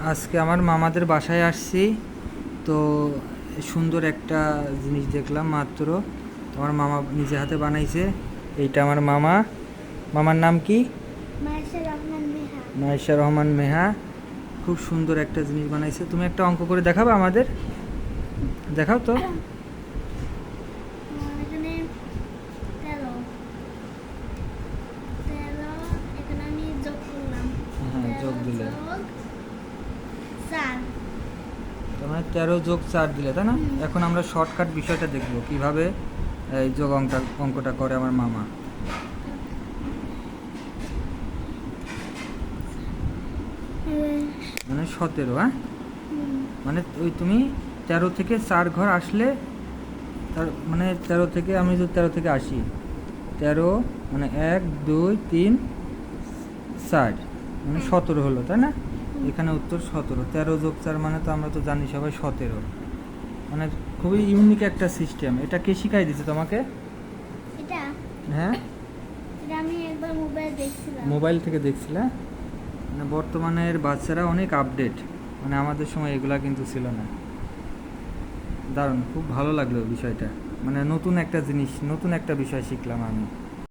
আজকে আমার মামাদের বাসায় আসছি। তো সুন্দর একটা জিনিস দেখলাম মাত্র। আমার মামা নিজে হাতে বানাইছে। এইটা আমার মামা। মামার নাম কি? মায়েশা রহমান মেহা। মায়েশা রহমান মেহা। খুব সুন্দর একটা জিনিস বানাইছে। তুমি একটা অঙ্ক করে দেখাবে আমাদের? দেখাও তো। এখানে 13 এখানে আমি যোগ করলাম। হ্যাঁ, যোগ দিলে। 4 তার মানে 13+4 দিলে, তাই না? হুম। এখন আমরা শর্টকাট বিষয়টা দেখব কিভাবে এই যোগ অঙ্কটা করে আমার মামা। মানে 17, হ্যাঁ? মানে ওই তুমি 13 থেকে 4 ঘর আসলে, তার মানে 13 থেকে, আমি যদি 13 থেকে আসি, 13 মানে 1 2 3 4 মানে 17 হলো, তাই না? এখানে উত্তর 17। 13+4 মানে তো আমরা তো জানি সবাই 17। মানে খুবই ইউনিক একটা সিস্টেম। এটা কে শিখাই দিয়েছে তোমাকে? এটা হ্যাঁ, এটা আমি একবার মোবাইল দেখছিলাম। মোবাইল থেকে দেখছিলে? মানে বর্তমানের বাচ্চারা অনেক আপডেট। মানে আমাদের সময় এগুলা কিন্তু ছিল না। দারুণ, খুব ভালো লাগলো বিষয়টা। মানে নতুন একটা জিনিস, নতুন একটা বিষয় শিখলাম আমি।